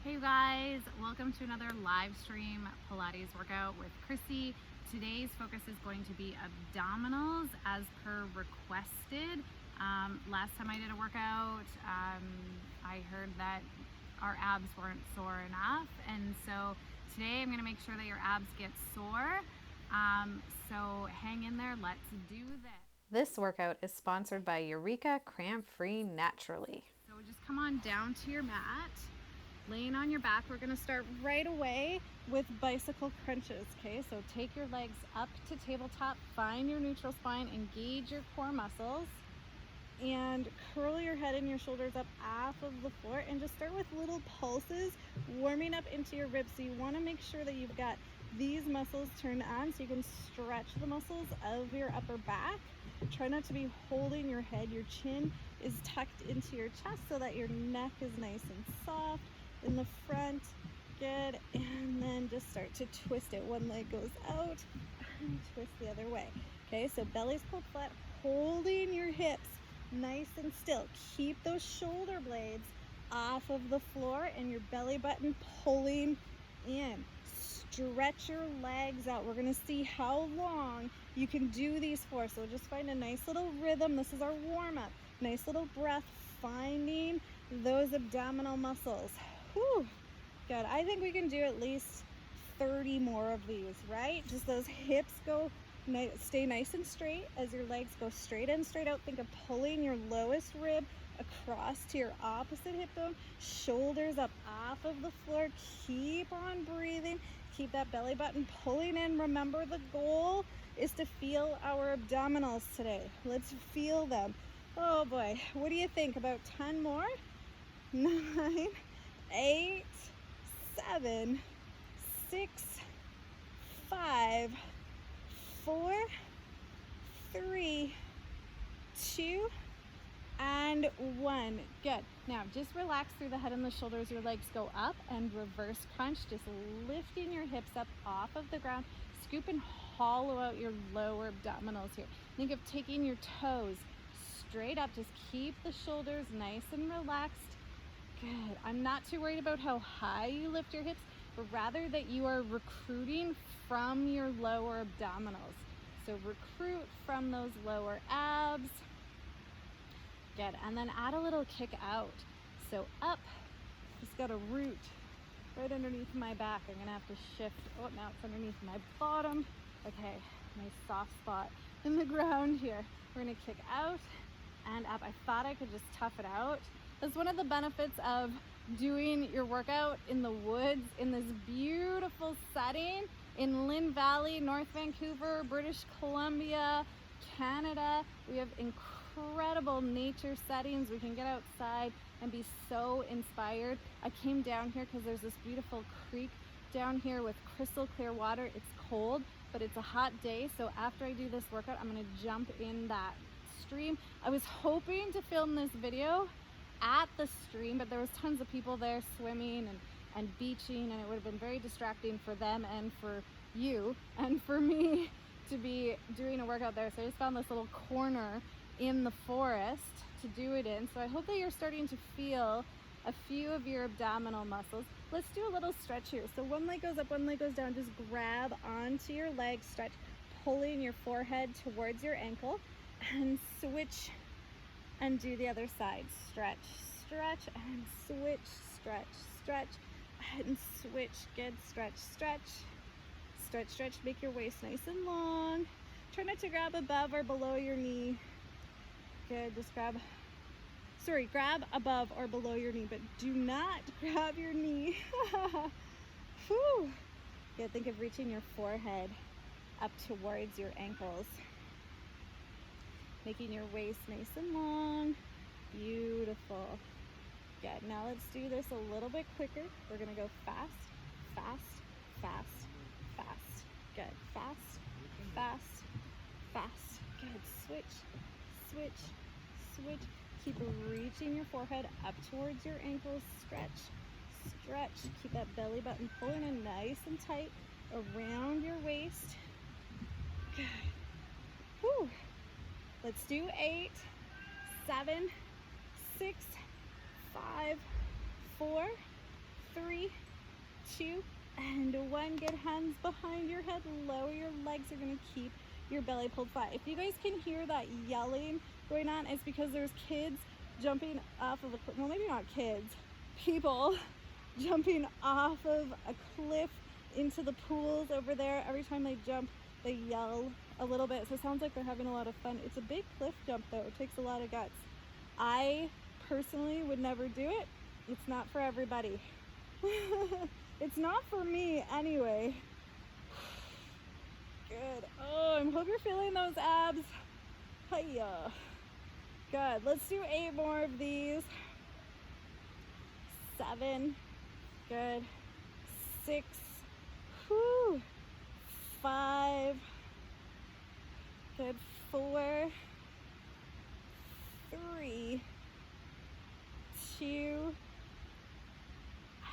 Hey guys, welcome to another live stream Pilates workout with Chrissy. Today's focus is going to be abdominals as per requested. Last time I did a workout, I heard that our abs weren't sore enough, and so today I'm going to make sure that your abs get sore. So hang in there, let's do this. This workout is sponsored by Eureka Cramp Free Naturally. So just come on down to your mat. Laying on your back, we're going to start right away with bicycle crunches, okay? So take your legs up to tabletop, find your neutral spine, engage your core muscles, and curl your head and your shoulders up off of the floor, and just start with little pulses, warming up into your ribs. So you want to make sure that you've got these muscles turned on so you can stretch the muscles of your upper back. Try not to be holding your head. Your chin is tucked into your chest so that your neck is nice and soft in the front. Good. And then just start to twist it. One leg goes out and twist the other way. Okay, so belly's pulled flat, holding your hips nice and still. Keep those shoulder blades off of the floor and your belly button pulling in. Stretch your legs out. We're going to see how long you can do these for. So just find a nice little rhythm. This is our warm-up. Nice little breath, finding those abdominal muscles. Whew. Good. I think we can do at least 30 more of these, right? Just those hips go, stay nice and straight as your legs go straight in, straight out. Think of pulling your lowest rib across to your opposite hip bone, shoulders up off of the floor. Keep on breathing. Keep that belly button pulling in. Remember, the goal is to feel our abdominals today. Let's feel them. Oh boy, what do you think? About 10 more? 9, 8, 7, 6, 5, 4, 3, 2, and 1. Good. Now just relax through the head and the shoulders. Your legs go up and reverse crunch, just lifting your hips up off of the ground. Scoop and hollow out your lower abdominals here. Think of taking your toes straight up. Just keep the shoulders nice and relaxed. Good. I'm not too worried about how high you lift your hips, but rather that you are recruiting from your lower abdominals. So recruit from those lower abs. Good. And then add a little kick out. So up, just got a root right underneath my back. I'm going to have to shift. Oh, now it's underneath my bottom. Okay, nice soft spot in the ground here. We're going to kick out and up. I thought I could just tough it out. That's one of the benefits of doing your workout in the woods in this beautiful setting in Lynn Valley, North Vancouver, British Columbia, Canada. We have incredible nature settings. We can get outside and be so inspired. I came down here because there's this beautiful creek down here with crystal clear water. It's cold, but it's a hot day. So after I do this workout, I'm going to jump in that stream. I was hoping to film this video at the stream, but there was tons of people there swimming and beaching, and it would have been very distracting for them and for you and for me to be doing a workout there. So I just found this little corner in the forest to do it in. So I hope that you're starting to feel a few of your abdominal muscles. Let's do a little stretch here. So one leg goes up, one leg goes down. Just grab onto your leg, stretch, pulling your forehead towards your ankle, and switch and do the other side. Stretch, stretch, and switch, stretch, stretch, and switch. Good. Stretch, stretch, stretch, stretch. Make your waist nice and long. Try not to grab above or below your knee. Good. Just grab above or below your knee, but do not grab your knee. Whew. Good. Think of reaching your forehead up towards your ankles. Making your waist nice and long. Beautiful. Good. Now let's do this a little bit quicker. We're going to go fast, fast, fast, fast. Good. Fast, fast, fast. Good. Switch, switch, switch. Keep reaching your forehead up towards your ankles. Stretch, stretch. Keep that belly button pulling in nice and tight around your waist. Good. Whew. Let's do 8, 7, 6, 5, 4, 3, 2, and 1. Get hands behind your head, lower your legs. You're gonna keep your belly pulled flat. If you guys can hear that yelling going on, it's because there's kids jumping off of a cliff. Well, maybe not kids, people jumping off of a cliff into the pools over there. Every time they jump, they yell a little bit, so it sounds like they're having a lot of fun. It's a big cliff jump though, it takes a lot of guts. I personally would never do it. It's not for everybody. It's not for me anyway. Good. Oh, I hope you're feeling those abs. Hiya. Good. Let's do 8 more of these. 7. Good. 6. Whew. 5. Good. 4. 3. 2.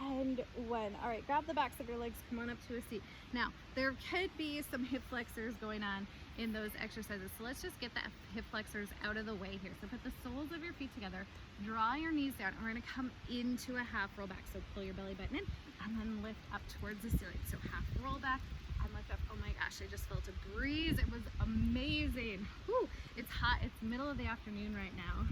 And 1. All right, grab the backs of your legs, come on up to a seat. Now, there could be some hip flexors going on in those exercises, so let's just get the hip flexors out of the way here. So put the soles of your feet together, draw your knees down, and we're gonna come into a half roll back. So pull your belly button in, and then lift up towards the ceiling. So half roll back, and lift up. Oh my gosh, I just felt a breeze. It was amazing. Whew, it's hot, it's middle of the afternoon right now.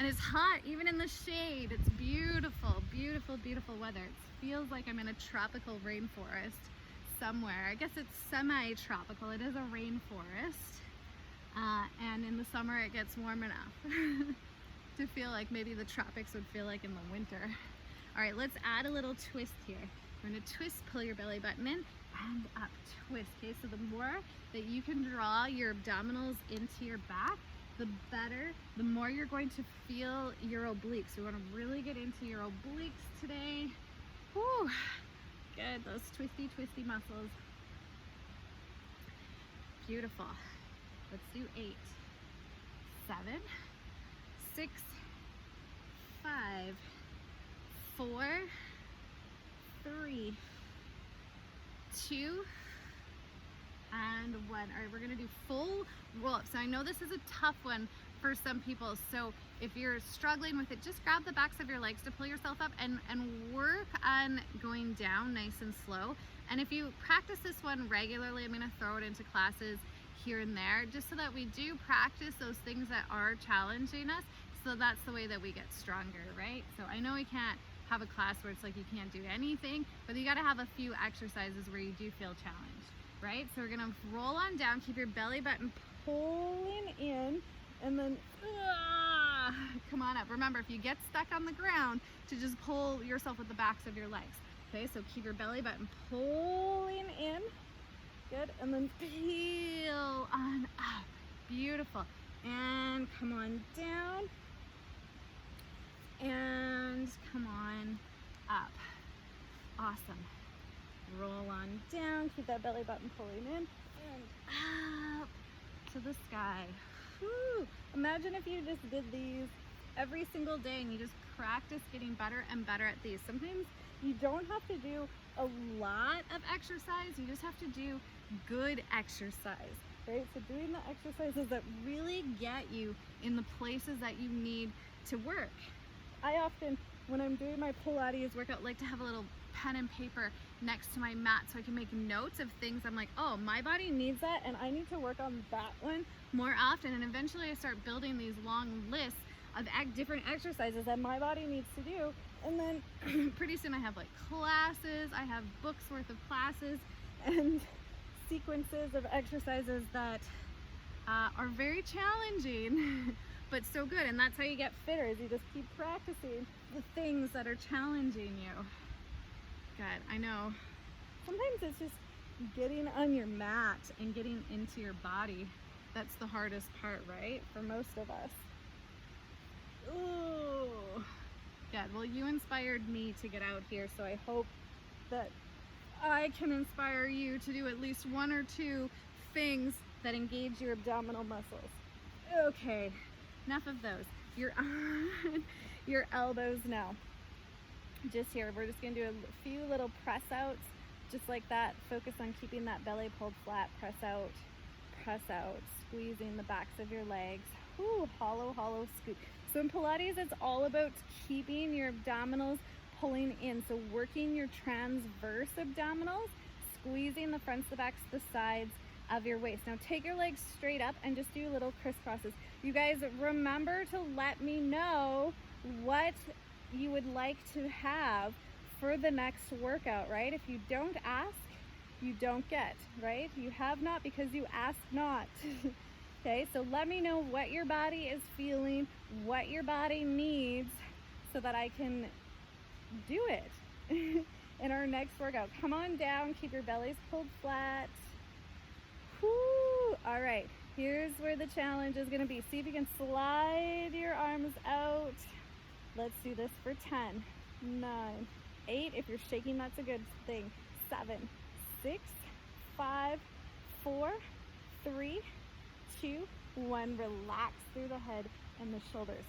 And it's hot even in the shade. It's beautiful, beautiful, beautiful weather. It feels like I'm in a tropical rainforest somewhere. I guess it's semi-tropical. It is a rainforest. And in the summer it gets warm enough to feel like maybe the tropics would feel like in the winter. All right, let's add a little twist here. We're gonna twist, pull your belly button in and up, twist. Okay, so the more that you can draw your abdominals into your back, the better, the more you're going to feel your obliques. We want to really get into your obliques today. Whew. Good, those twisty, twisty muscles. Beautiful. Let's do 8, 7, 6, 5, 4, 3, 2, and 1. All right, we're gonna do full roll up. So I know this is a tough one for some people, so if you're struggling with it, just grab the backs of your legs to pull yourself up and work on going down nice and slow. And if you practice this one regularly, I'm gonna throw it into classes here and there, just so that we do practice those things that are challenging us, so that's the way that we get stronger, right? So I know we can't have a class where it's like you can't do anything, but you gotta have a few exercises where you do feel challenged, right? So we're gonna roll on down, keep your belly button pulling in, and then come on up. Remember, if you get stuck on the ground, to just pull yourself with the backs of your legs. Okay, so keep your belly button pulling in. Good, and then peel on up. Beautiful. And come on down. And come on up. Awesome. Roll on down, keep that belly button pulling in, and up to the sky. Whew. Imagine if you just did these every single day and you just practice getting better and better at these. Sometimes you don't have to do a lot of exercise, you just have to do good exercise, right? So doing the exercises that really get you in the places that you need to work. I often, when I'm doing my Pilates workout, like to have a little pen and paper next to my mat so I can make notes of things I'm like, oh, my body needs that and I need to work on that one more often. And eventually I start building these long lists of different exercises that my body needs to do. And then pretty soon I have like classes, I have books worth of classes and sequences of exercises that are very challenging but so good. And that's how you get fitter, is you just keep practicing the things that are challenging you. Good, I know. Sometimes it's just getting on your mat and getting into your body. That's the hardest part, right? For most of us. Ooh. Good, well, you inspired me to get out here, so I hope that I can inspire you to do at least 1 or 2 things that engage your abdominal muscles. Okay, enough of those. You're on your elbows now. Just here, we're just gonna do a few little press outs, just like that. Focus on keeping that belly pulled flat. Press out, squeezing the backs of your legs. Ooh, hollow, hollow scoop. So in Pilates, it's all about keeping your abdominals pulling in. So working your transverse abdominals, squeezing the fronts, the backs, the sides of your waist. Now take your legs straight up and just do little crisscrosses. You guys remember to let me know what you would like to have for the next workout, right? If you don't ask, you don't get, right? You have not because you ask not. Okay, so let me know what your body is feeling, what your body needs, so that I can do it in our next workout. Come on down, keep your bellies pulled flat. Whoo! All right, here's where the challenge is gonna be. See if you can slide your arms out. Let's do this for 10, 9, 8. If you're shaking, that's a good thing. 7, 6, 5, 4, 3, 2, 1. Relax through the head and the shoulders.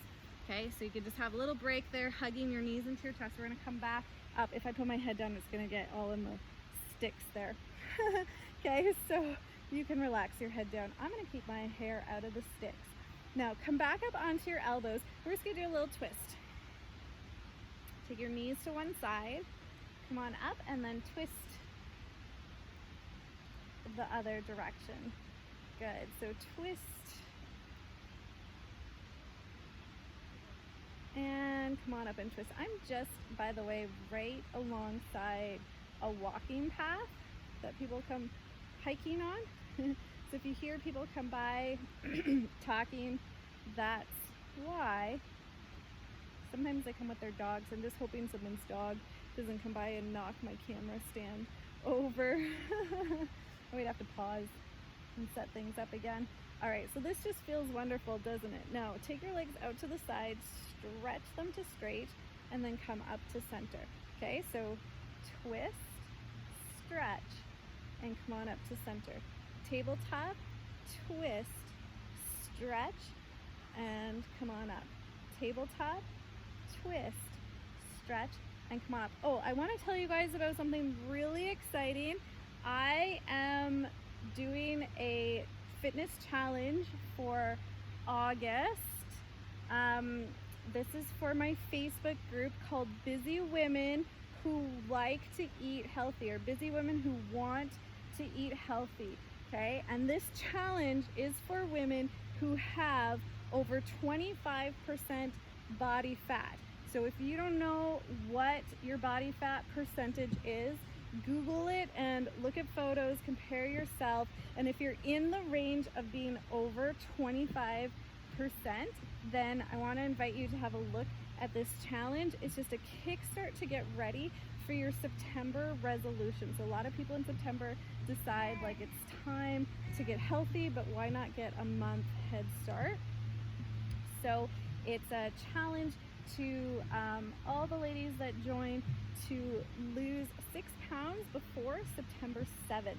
Okay, so you can just have a little break there, hugging your knees into your chest. We're gonna come back up. If I put my head down, it's gonna get all in the sticks there. Okay, so you can relax your head down. I'm gonna keep my hair out of the sticks. Now come back up onto your elbows. We're just gonna do a little twist. Take your knees to one side, come on up, and then twist the other direction. Good, so twist, and come on up and twist. I'm just, by the way, right alongside a walking path that people come hiking on. So if you hear people come by talking, that's why. Sometimes they come with their dogs. I'm just hoping someone's dog doesn't come by and knock my camera stand over. We'd have to pause and set things up again. All right, so this just feels wonderful, doesn't it? Now, take your legs out to the side, stretch them to straight, and then come up to center. Okay, so twist, stretch, and come on up to center. Tabletop, twist, stretch, and come on up. Tabletop, twist, stretch, and come on up. Oh, I want to tell you guys about something really exciting. I am doing a fitness challenge for August. This is for my Facebook group called Busy Women Who Like to Eat Healthy, or Busy Women Who Want to Eat Healthy. Okay, and this challenge is for women who have over 25% body fat. So if you don't know what your body fat percentage is, Google it and look at photos, compare yourself, and if you're in the range of being over 25%, then I want to invite you to have a look at this challenge. It's just a kickstart to get ready for your September resolution. So a lot of people in September decide like it's time to get healthy, but why not get a month head start? So it's a challenge to all the ladies that join to lose 6 pounds before September 7th.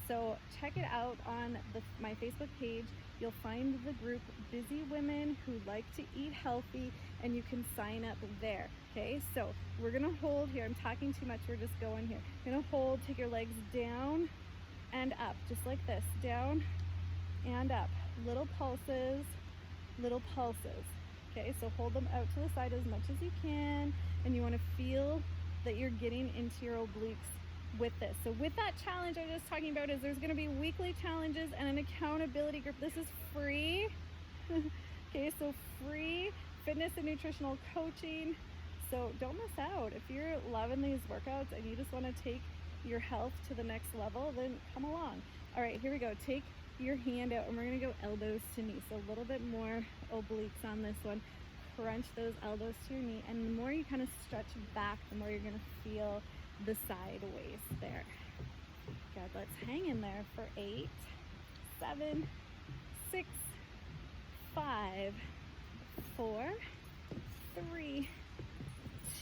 So check it out on my Facebook page. You'll find the group Busy Women Who Like to Eat Healthy, and you can sign up there. Okay, so we're gonna hold here. I'm talking too much, we're just going here. You're gonna hold, take your legs down and up, just like this, down and up. Little pulses, little pulses. Okay, so hold them out to the side as much as you can, and you wanna feel that you're getting into your obliques with this. So with that challenge I was just talking about, is there's gonna be weekly challenges and an accountability group. This is free. Okay, so free fitness and nutritional coaching. So don't miss out. If you're loving these workouts and you just wanna take your health to the next level, then come along. All right, here we go. Take your hand out and we're gonna go elbows to knee. So a little bit more obliques on this one. Crunch those elbows to your knee, and the more you kind of stretch back, the more you're gonna feel the side waist there. Good, let's hang in there for 8, 7, 6, 5, 4, 3,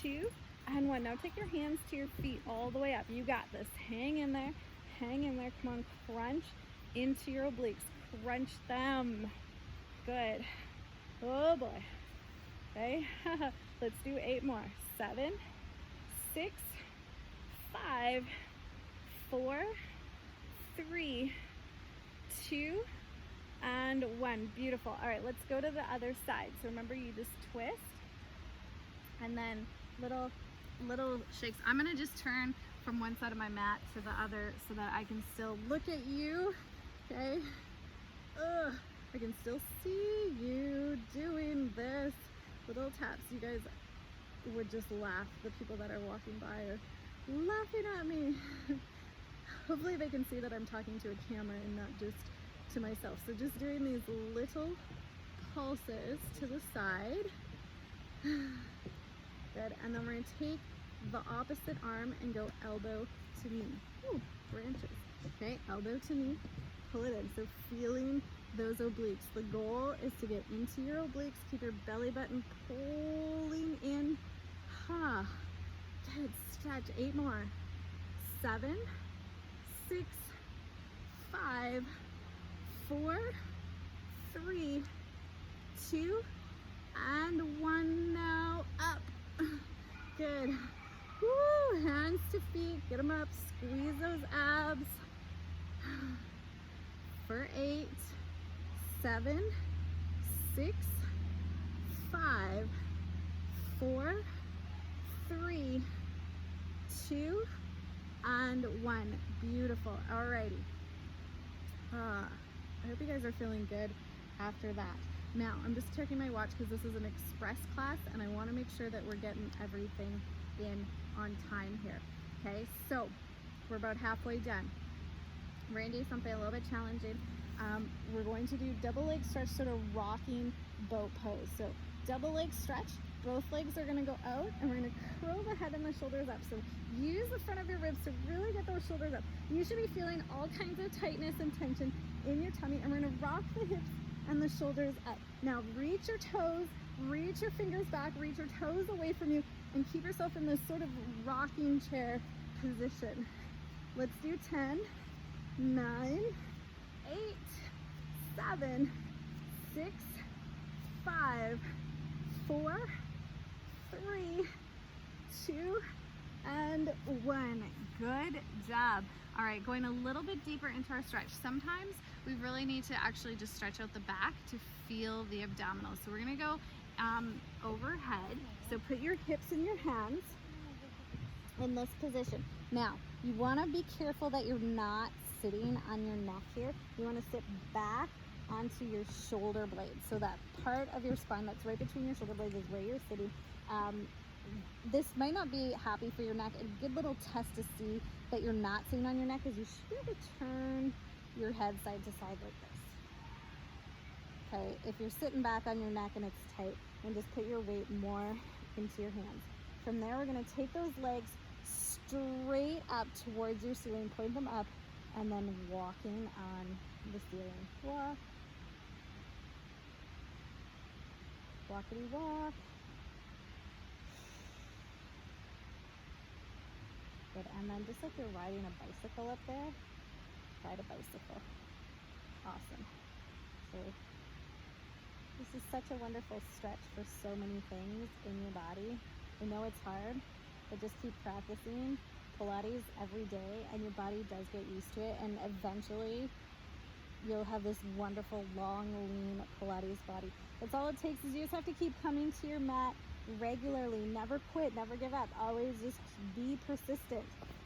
2, and 1. Now take your hands to your feet all the way up. You got this. Hang in there, hang in there. Come on, crunch into your obliques. Crunch them. Good. Oh boy. Okay, let's do 8 more. 7, 6, 5, 4, 3, 2, and 1. Beautiful. All right, let's go to the other side. So remember, you just twist and then little little shakes. I'm gonna just turn from one side of my mat to the other so that I can still look at you, okay? Ugh, I can still see you doing this. Little taps. You guys would just laugh. The people that are walking by are laughing at me. Hopefully they can see that I'm talking to a camera and not just to myself. So just doing these little pulses to the side. Good. And then we're going to take the opposite arm and go elbow to knee. Ooh, branches. Okay, elbow to knee. Pull it in. So feeling those obliques. The goal is to get into your obliques. Keep your belly button pulling in. Ha. Good. Stretch. 8 more. 7, 6, 5, 4, 3, 2, and 1. Now up. Good. Woo. Hands to feet. Get them up. Squeeze those abs. For 8, 7, 6, 5, 4, 3, 2, and 1. Beautiful. Alrighty. I hope you guys are feeling good after that. Now, I'm just checking my watch because this is an express class and I want to make sure that we're getting everything in on time here. Okay, so we're about halfway done. We're going to do something a little bit challenging. We're going to do double leg stretch, sort of rocking boat pose. So double leg stretch, both legs are going to go out and we're going to curl the head and the shoulders up. So use the front of your ribs to really get those shoulders up. You should be feeling all kinds of tightness and tension in your tummy, and we're going to rock the hips and the shoulders up. Now reach your toes, reach your fingers back, reach your toes away from you, and keep yourself in this sort of rocking chair position. Let's do 10, 9, 8, 7, 6, 5, 4, 3, 2, and 1. Good job. All right, going a little bit deeper into our stretch. Sometimes we really need to actually just stretch out the back to feel the abdominals. So we're gonna go overhead. So put your hips in your hands in this position. Now, you wanna be careful that you're not sitting on your neck here. You wanna sit back onto your shoulder blades. So that part of your spine that's right between your shoulder blades is where you're sitting. This might not be happy for your neck. A good little test to see that you're not sitting on your neck is you should be able to turn your head side to side like this. Okay, if you're sitting back on your neck and it's tight, then just put your weight more into your hands. From there, we're gonna take those legs straight up towards your ceiling, point them up, and then walking on the ceiling. Walk. Walkity walk. Good, and then just like you're riding a bicycle up there, ride a bicycle. Awesome. So this is such a wonderful stretch for so many things in your body. I know it's hard, but just keep practicing Pilates every day and your body does get used to it, and eventually you'll have this wonderful, long, lean Pilates body. That's all it takes is you just have to keep coming to your mat regularly. Never quit, never give up. Always just be persistent.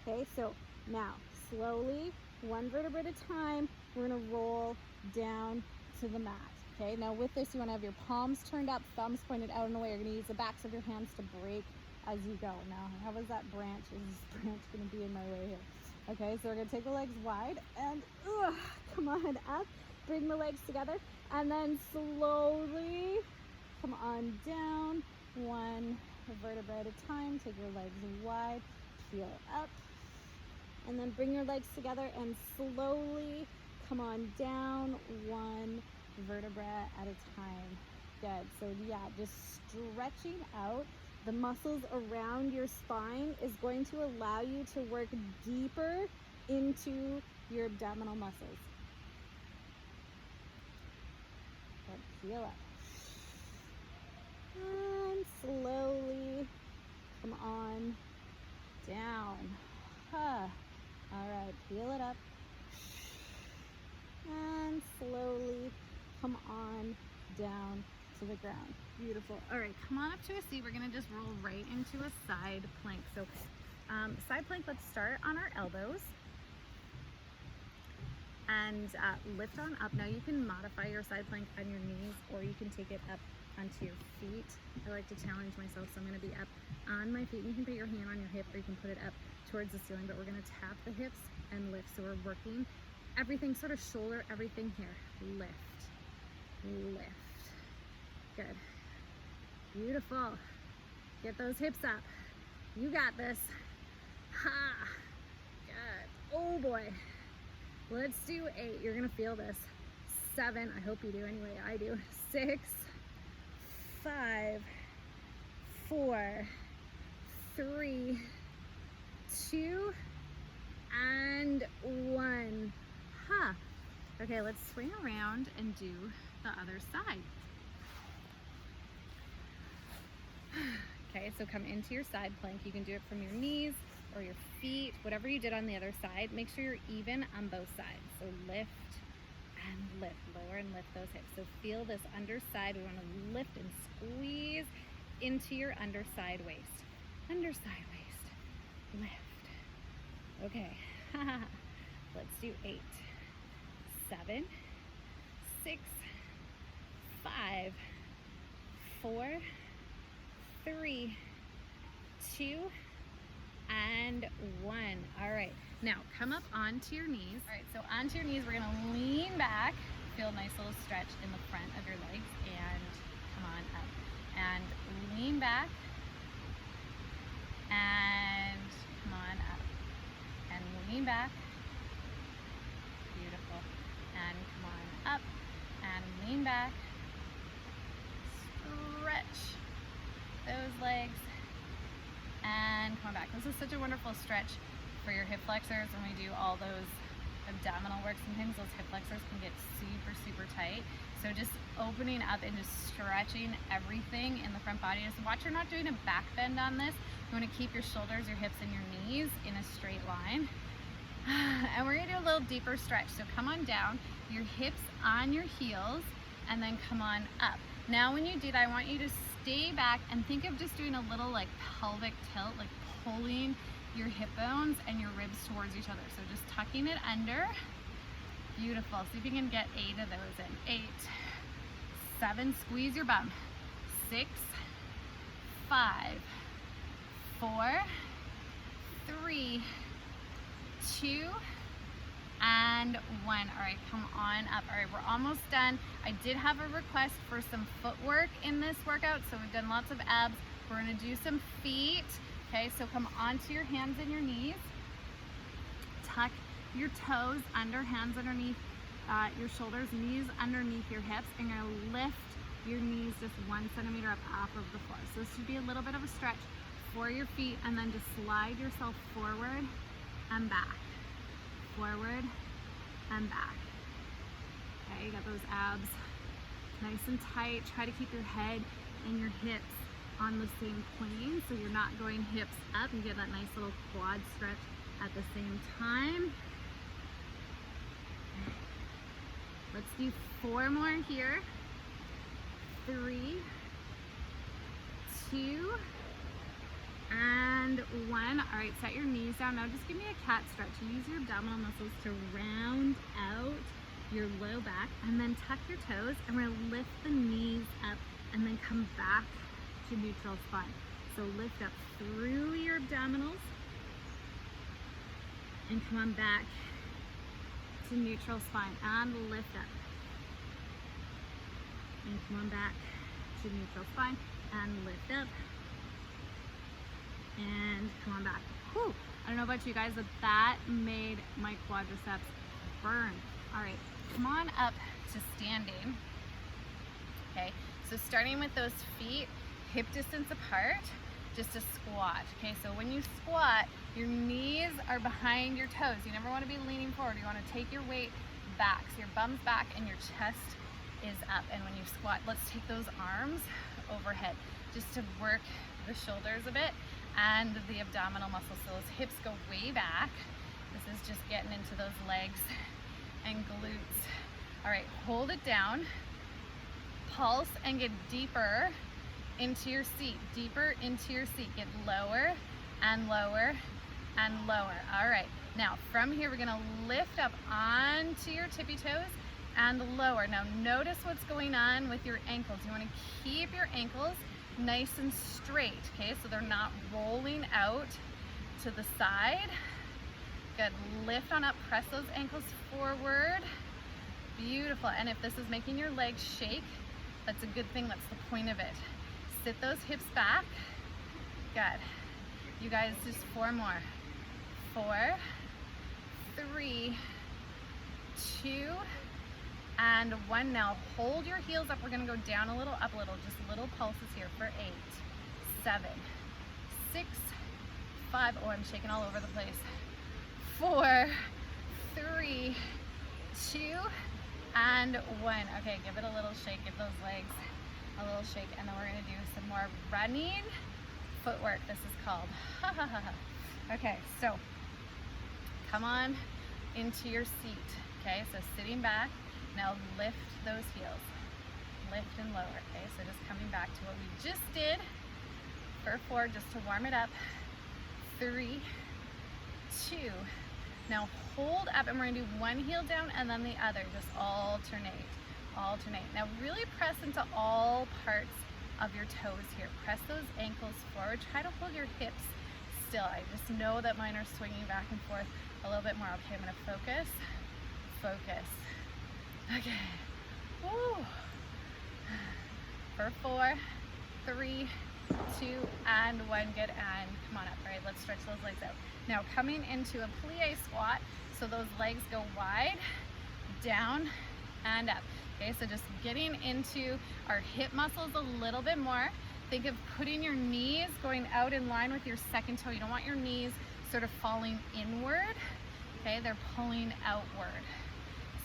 Okay, so now slowly, one vertebra at a time, we're gonna roll down to the mat. Okay, now with this, you wanna have your palms turned up, thumbs pointed out and away. You're gonna use the backs of your hands to break as you go. Now, how was that branch? Is this branch gonna be in my way here? Okay, so we're gonna take the legs wide and come on up, bring the legs together, and then slowly come on down, one vertebra at a time. Take your legs wide, peel up, and then bring your legs together and slowly come on down, one vertebra at a time. Good. So yeah, just stretching out the muscles around your spine is going to allow you to work deeper into your abdominal muscles. Good. Peel up. And slowly come on down. All right, peel it up. And slowly come on down to the ground. Beautiful. All right, come on up to a seat. We're gonna just roll right into a side plank. So side plank, let's start on our elbows and lift on up. Now you can modify your side plank on your knees, or you can take it up onto your feet. I like to challenge myself, so I'm gonna be up on my feet. You can put your hand on your hip, or you can put it up towards the ceiling, but we're gonna tap the hips and lift. So we're working everything, sort of shoulder, everything here. Lift, lift. Good. Beautiful. Get those hips up. You got this. Ha! Good. Oh boy. Let's do 8. You're gonna feel this. 7. I hope you do. Anyway, I do. 6, 5, 4, 3, 2, and 1. Huh. Okay, let's swing around and do the other side. Okay, so come into your side plank. You can do it from your knees or your feet, whatever you did on the other side. Make sure you're even on both sides. So lift and lift, lower and lift those hips. So feel this underside. We want to lift and squeeze into your underside waist. Underside waist, lift. Okay, let's do 8, 7, 6, 5, 4, 3, 2, and 1. All right, now come up onto your knees. All right, so onto your knees, we're gonna lean back. Feel a nice little stretch in the front of your legs, and come on up. And lean back, and come on up. And lean back. Beautiful. And come on up, and lean back. Stretch those legs, and come on back. This is such a wonderful stretch for your hip flexors when we do all those abdominal work. Sometimes those hip flexors can get super tight. So just opening up and just stretching everything in the front body. Just watch you're not doing a back bend on this. You want to keep your shoulders, your hips, and your knees in a straight line. And we're gonna do a little deeper stretch. So come on down, your hips on your heels, and then come on up. Now when you do that, I want you to stay back and think of just doing a little like pelvic tilt, like pulling your hip bones and your ribs towards each other. So just tucking it under. Beautiful. See if you can get 8 of those in. 8, 7, squeeze your bum. 6, 5, 4, 3, 2, and 1. All right, come on up. All right, we're almost done. I did have a request for some footwork in this workout, so we've done lots of abs. We're gonna do some feet. Okay, so come onto your hands and your knees. Tuck your toes under, hands underneath your shoulders, knees underneath your hips, and you're gonna lift your knees just 1 centimeter up off of the floor. So this should be a little bit of a stretch for your feet, and then just slide yourself forward and back. Forward and back. Okay, you got those abs nice and tight. Try to keep your head and your hips on the same plane so you're not going hips up. You get that nice little quad stretch at the same time. Let's do 4 more here. 3, 2, and 1. All right, set your knees down. Now just give me a cat stretch. Use your abdominal muscles to round out your low back, and then tuck your toes, and we're gonna lift the knees up and then come back to neutral spine. So lift up through your abdominals and come on back to neutral spine, and lift up. And come on back to neutral spine, and lift up. And come on back. Whew. I don't know about you guys, but that made my quadriceps burn. All right, come on up to standing. Okay, so starting with those feet hip distance apart, just a squat. Okay, so when you squat, your knees are behind your toes. You never want to be leaning forward. You want to take your weight back. So your bum's back and your chest is up. And when you squat, let's take those arms overhead just to work the shoulders a bit and the abdominal muscles. So those hips go way back. This is just getting into those legs and glutes. All right, hold it down. Pulse and get deeper into your seat, deeper into your seat. Get lower and lower and lower. All right, now from here, we're gonna lift up onto your tippy toes and lower. Now notice what's going on with your ankles. You wanna keep your ankles nice and straight, okay? So they're not rolling out to the side. Good, lift on up, press those ankles forward. Beautiful, and if this is making your legs shake, that's a good thing, that's the point of it. Sit those hips back. Good. You guys, just 4 more. 4, 3, 2, and 1. Now hold your heels up. We're gonna go down a little, up a little, just little pulses here for 8, 7, 6, 5. Oh, I'm shaking all over the place. 4, 3, 2, and 1. Okay, give it a little shake, give those legs a little shake, and then we're gonna do some more running footwork, this is called. Okay, so come on into your seat. Okay, so sitting back, now lift those heels, lift and lower. Okay, so just coming back to what we just did for 4, just to warm it up. 3, 2. Now hold up, and we're gonna do one heel down and then the other, just alternate. Now really press into all parts of your toes here. Press those ankles forward. Try to hold your hips still. I just know that mine are swinging back and forth a little bit more. Okay, I'm gonna focus. Okay. Woo. For 4, 3, 2, and 1. Good, and come on up. All right, let's stretch those legs out. Now coming into a plie squat, so those legs go wide, down, and up. Okay, so just getting into our hip muscles a little bit more. Think of putting your knees going out in line with your second toe. You don't want your knees sort of falling inward. Okay, they're pulling outward.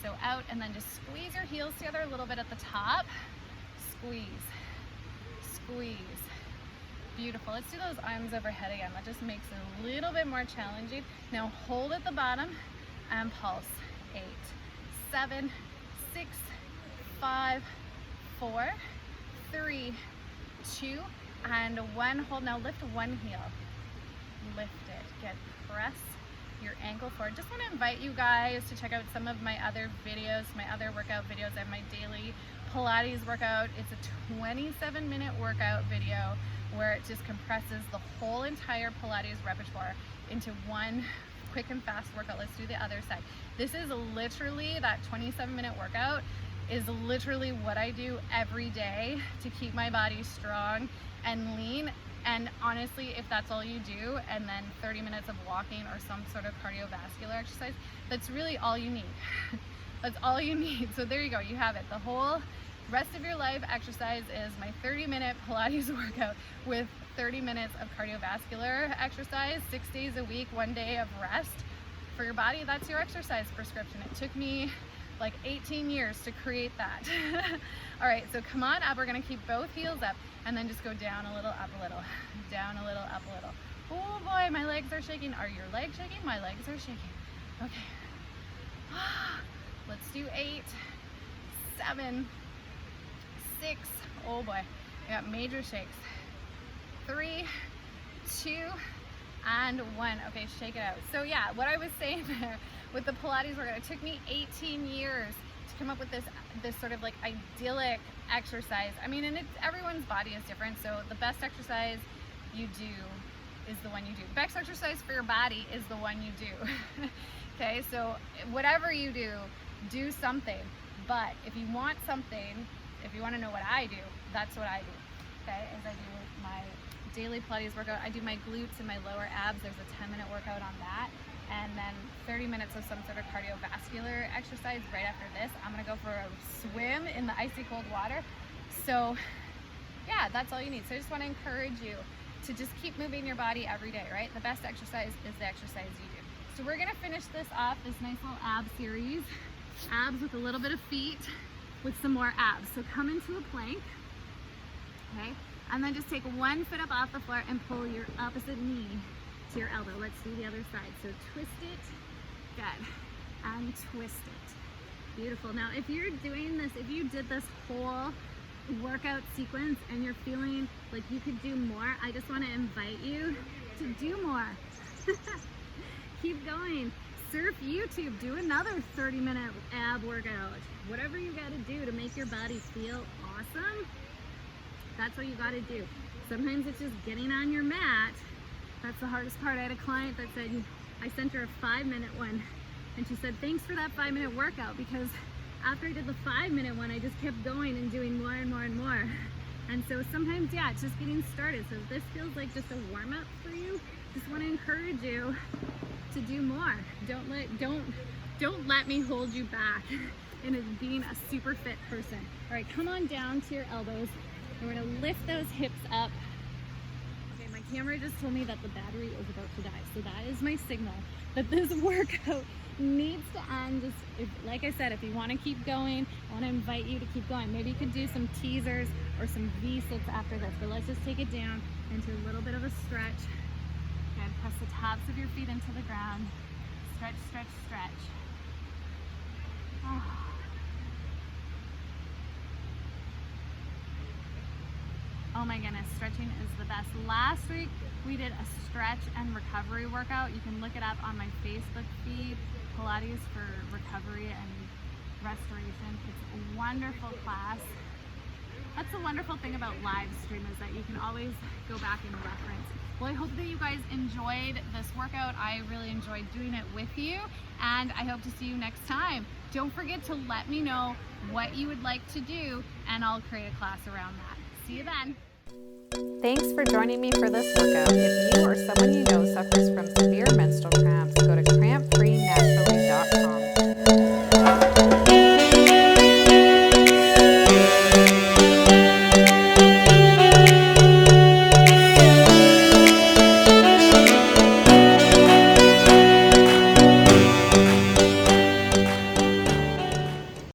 So out, and then just squeeze your heels together a little bit at the top. Squeeze. Beautiful. Let's do those arms overhead again. That just makes it a little bit more challenging. Now hold at the bottom and pulse. 8, 7, 6, 5, 4, 3, 2, and 1. Hold. Now lift one heel. Lift it. Good. Press your ankle forward. Just want to invite you guys to check out some of my other videos, my other workout videos, and my daily Pilates workout. It's a 27-minute workout video where it just compresses the whole entire Pilates repertoire into one quick and fast workout. Let's do the other side. This is literally, that 27-minute workout is literally what I do every day to keep my body strong and lean. And honestly, if that's all you do, and then 30 minutes of walking or some sort of cardiovascular exercise, that's really all you need. That's all you need. So there you go, you have it. The whole rest of your life exercise is my 30-minute Pilates workout with 30 minutes of cardiovascular exercise, 6 days a week, 1 day of rest. For your body, that's your exercise prescription. It took me like 18 years to create that. All right, so come on up. We're gonna keep both heels up and then just go down a little, up a little, down a little, up a little. Oh boy, my legs are shaking. Are your legs shaking? My legs are shaking. Okay. Let's do 8, 7, 6. Oh boy, I got major shakes. 3, 2, and 1. Okay, shake it out. So yeah, what I was saying there with the Pilates workout, it took me 18 years to come up with this sort of like idyllic exercise. I mean, and everyone's body is different, so the best exercise you do is the one you do. The best exercise for your body is the one you do. Okay, so whatever you do something. But if you want something, if you want to know what I do, that's what I do. Okay, as I do my daily Pilates workout, I do my glutes and my lower abs. There's a 10-minute workout on that. And then 30 minutes of some sort of cardiovascular exercise right after this. I'm gonna go for a swim in the icy cold water. So yeah, that's all you need. So I just wanna encourage you to just keep moving your body every day, right? The best exercise is the exercise you do. So we're gonna finish this off, this nice little ab series. Abs with a little bit of feet with some more abs. So come into a plank, okay? And then just take one foot up off the floor and pull your opposite knee to your elbow. Let's do the other side. So twist it, good, and twist it. Beautiful. Now if you're doing this, if you did this whole workout sequence and you're feeling like you could do more, I just want to invite you to do more. Keep going. Surf YouTube, do another 30-minute ab workout. Whatever you got to do to make your body feel awesome, that's what you got to do. Sometimes it's just getting on your mat. That's the hardest part. I had a client that said, I sent her a 5-minute one, and she said, thanks for that 5-minute workout, because after I did the 5-minute one, I just kept going and doing more and more and more. And so sometimes, yeah, it's just getting started. So if this feels like just a warm-up for you, just want to encourage you to do more. Don't let me hold you back in being a super fit person. All right, come on down to your elbows. And we're gonna lift those hips up. Okay, my camera just told me that the battery is about to die. So that is my signal that this workout needs to end. Just like I said, if you want to keep going, I want to invite you to keep going. Maybe you could do some teasers or some V-sits after this, but let's just take it down into a little bit of a stretch. Good. Press the tops of your feet into the ground. Stretch, stretch, stretch. Oh. Oh my goodness, stretching is the best. Last week we did a stretch and recovery workout. You can look it up on my Facebook feed, Pilates for Recovery and Restoration. It's a wonderful class. That's the wonderful thing about live stream, is that you can always go back and reference. Well, I hope that you guys enjoyed this workout. I really enjoyed doing it with you, and I hope to see you next time. Don't forget to let me know what you would like to do, and I'll create a class around that. See you then. Thanks for joining me for this workout. If you or someone you know suffers from